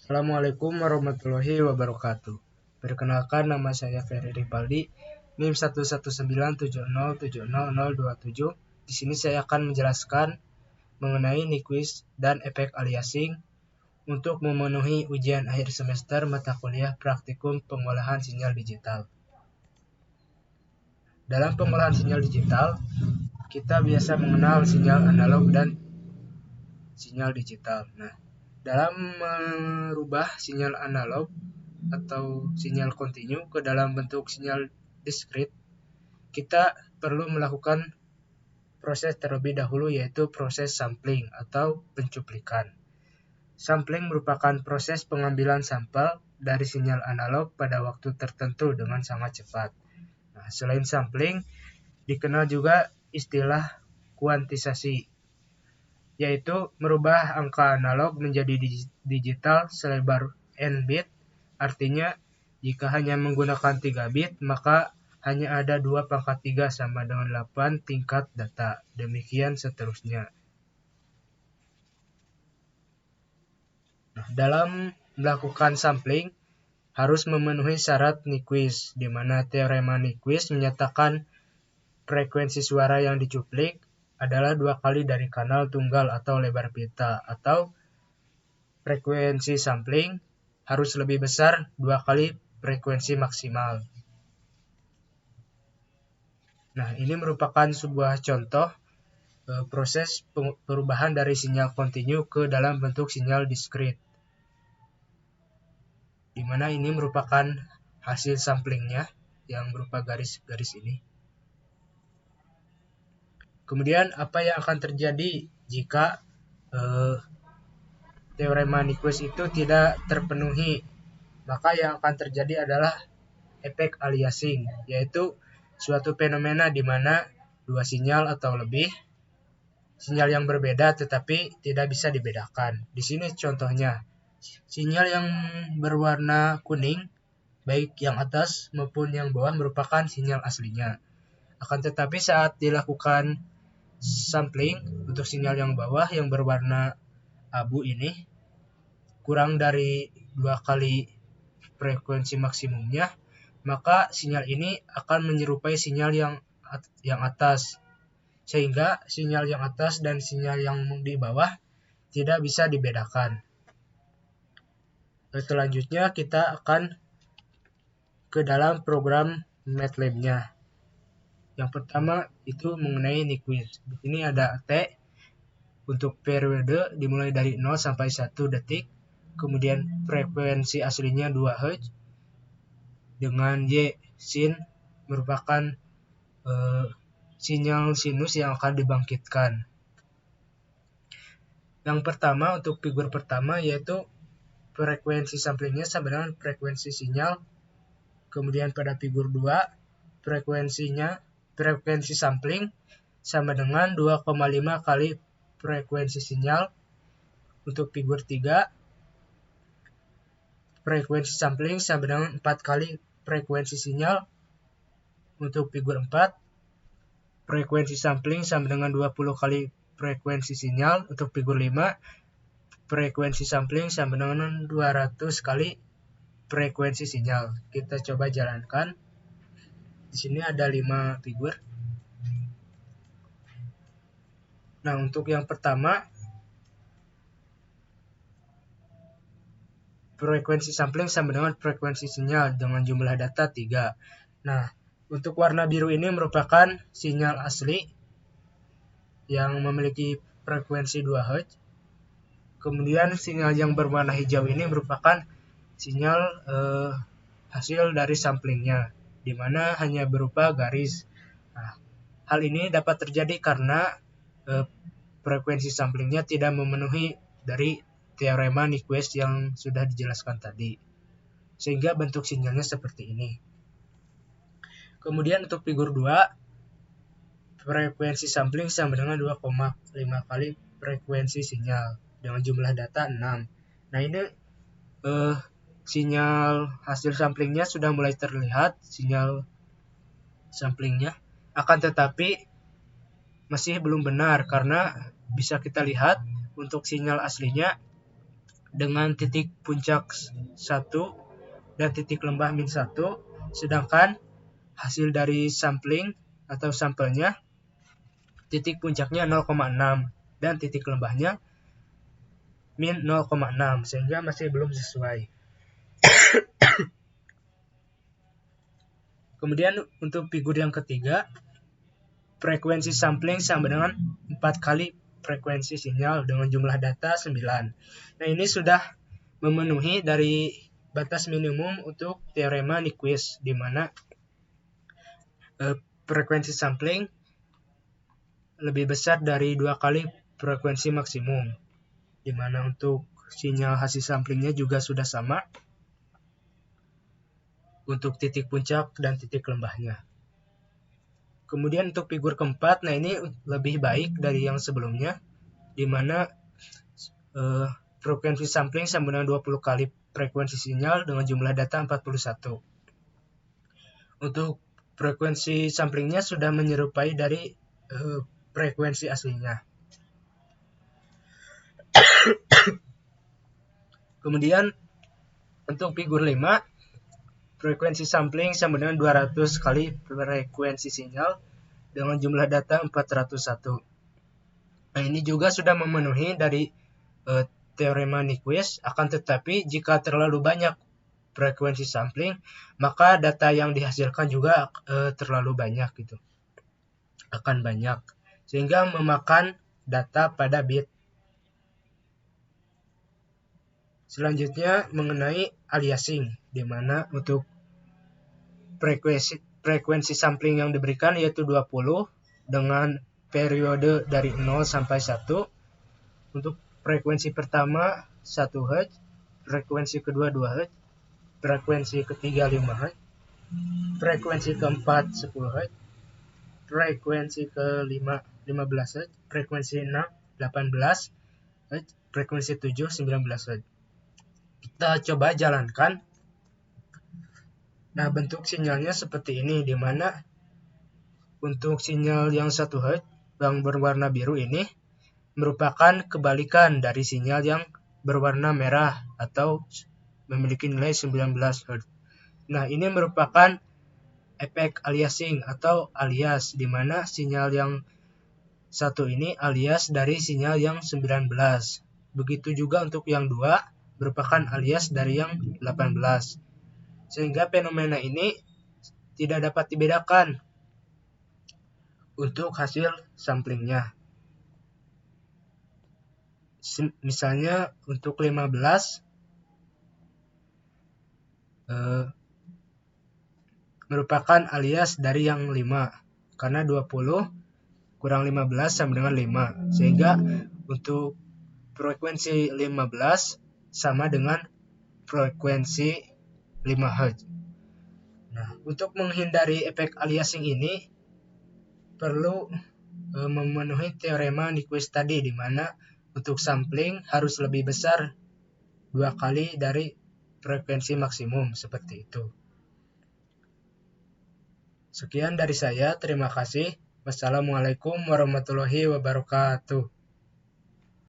Assalamualaikum warahmatullahi wabarakatuh. Perkenalkan, nama saya Ferry Ripaldi, NIM 11970700027. Di sini saya akan menjelaskan mengenai Nyquist dan efek aliasing untuk memenuhi ujian akhir semester mata kuliah praktikum pengolahan sinyal digital. Dalam pengolahan sinyal digital, kita biasa mengenal sinyal analog dan sinyal digital. Dalam merubah sinyal analog atau sinyal kontinu ke dalam bentuk sinyal diskrit, kita perlu melakukan proses terlebih dahulu, yaitu proses sampling atau pencuplikan. Sampling merupakan proses pengambilan sampel dari sinyal analog pada waktu tertentu dengan sangat cepat. Selain sampling, dikenal juga istilah kuantisasi, yaitu merubah angka analog menjadi digital selebar n bit. Artinya, jika hanya menggunakan 3 bit, maka hanya ada 2 × 3 sama dengan 8 tingkat data. Demikian seterusnya. Dalam melakukan sampling, harus memenuhi syarat Nyquist, di mana teorema Nyquist menyatakan frekuensi suara yang dicuplik adalah 2 kali dari kanal tunggal atau lebar pita, atau frekuensi sampling harus lebih besar 2 kali frekuensi maksimal. Ini merupakan sebuah contoh proses perubahan dari sinyal kontinu ke dalam bentuk sinyal diskrit, di mana ini merupakan hasil samplingnya yang berupa garis-garis ini. Kemudian apa yang akan terjadi jika teorema Nyquist itu tidak terpenuhi? Maka yang akan terjadi adalah efek aliasing, yaitu suatu fenomena di mana dua sinyal atau lebih sinyal yang berbeda tetapi tidak bisa dibedakan. Di sini contohnya, sinyal yang berwarna kuning, baik yang atas maupun yang bawah, merupakan sinyal aslinya. Akan tetapi saat dilakukan sampling untuk sinyal yang bawah yang berwarna abu ini, kurang dari 2 kali frekuensi maksimumnya, maka sinyal ini akan menyerupai sinyal yang atas, sehingga sinyal yang atas dan sinyal yang di bawah tidak bisa dibedakan. Selanjutnya kita akan ke dalam program MATLAB-nya. Yang pertama itu mengenai Nyquist. Di sini ada T untuk periode dimulai dari 0 sampai 1 detik. Kemudian frekuensi aslinya 2 Hz dengan Y sin merupakan sinyal sinus yang akan dibangkitkan. Yang pertama, untuk figur pertama, yaitu frekuensi samplingnya sama dengan frekuensi sinyal. Kemudian pada figur 2, frekuensi sampling sama dengan 2,5 kali frekuensi sinyal. Untuk figur 3, frekuensi sampling sama dengan 4 kali frekuensi sinyal. Untuk figur 4, frekuensi sampling sama dengan 20 kali frekuensi sinyal. Untuk figur 5, frekuensi sampling sama dengan 200 kali frekuensi sinyal. Kita coba jalankan. Di sini ada 5 figur. Untuk yang pertama, frekuensi sampling sama dengan frekuensi sinyal dengan jumlah data 3. Untuk warna biru ini merupakan sinyal asli yang memiliki frekuensi 2 Hz. Kemudian sinyal yang berwarna hijau ini merupakan sinyal hasil dari samplingnya, di mana hanya berupa garis. Hal ini dapat terjadi karena frekuensi samplingnya tidak memenuhi dari teorema Nyquist yang sudah dijelaskan tadi, sehingga bentuk sinyalnya seperti ini. Kemudian untuk figur 2, frekuensi sampling sama dengan 2,5 kali frekuensi sinyal dengan jumlah data 6. Ini sinyal hasil samplingnya sudah mulai terlihat, sinyal samplingnya. Akan tetapi masih belum benar karena bisa kita lihat untuk sinyal aslinya dengan titik puncak 1 dan titik lembah min 1, sedangkan hasil dari sampling atau sampelnya titik puncaknya 0,6 dan titik lembahnya min 0,6, sehingga masih belum sesuai. Kemudian untuk figur yang ketiga, frekuensi sampling sama dengan 4 kali frekuensi sinyal dengan jumlah data 9. Nah, ini sudah memenuhi dari batas minimum untuk teorema Nyquist, di mana frekuensi sampling lebih besar dari 2 kali frekuensi maksimum, di mana untuk sinyal hasil samplingnya juga sudah sama untuk titik puncak dan titik lembahnya. Kemudian untuk figur keempat, nah ini lebih baik dari yang sebelumnya, di mana frekuensi sampling sama dengan 20 kali frekuensi sinyal dengan jumlah data 41. Untuk frekuensi samplingnya sudah menyerupai dari frekuensi aslinya. Kemudian untuk figur 5, frekuensi sampling sama dengan 200 kali frekuensi sinyal dengan jumlah data 401. Nah, ini juga sudah memenuhi dari teorema Nyquist, akan tetapi jika terlalu banyak frekuensi sampling, maka data yang dihasilkan juga terlalu banyak gitu. Akan banyak, sehingga memakan data pada bit. Selanjutnya mengenai aliasing, di mana untuk frekuensi sampling yang diberikan yaitu 20 dengan periode dari 0 sampai 1. Untuk frekuensi pertama 1 Hz, frekuensi kedua 2 Hz, frekuensi ketiga 5 Hz, frekuensi keempat 10 Hz, frekuensi kelima 15 Hz, frekuensi 6 18 Hz, frekuensi 7 19 Hz. Kita coba jalankan. Nah, bentuk sinyalnya seperti ini, di mana untuk sinyal yang 1 Hz yang berwarna biru ini merupakan kebalikan dari sinyal yang berwarna merah atau memiliki nilai 19 Hz. Nah, ini merupakan efek aliasing atau alias, di mana sinyal yang satu ini alias dari sinyal yang 19. Begitu juga untuk yang 2 merupakan alias dari yang 18. Sehingga fenomena ini tidak dapat dibedakan untuk hasil samplingnya. Misalnya untuk 15 merupakan alias dari yang 5, karena 20 kurang 15 sama dengan 5, sehingga untuk frekuensi 15 sama dengan frekuensi 5 Hz. Nah, untuk menghindari efek aliasing ini perlu memenuhi teorema Nyquist tadi, di mana untuk sampling harus lebih besar 2 kali dari frekuensi maksimum, seperti itu. Sekian dari saya, terima kasih. Wassalamualaikum warahmatullahi wabarakatuh.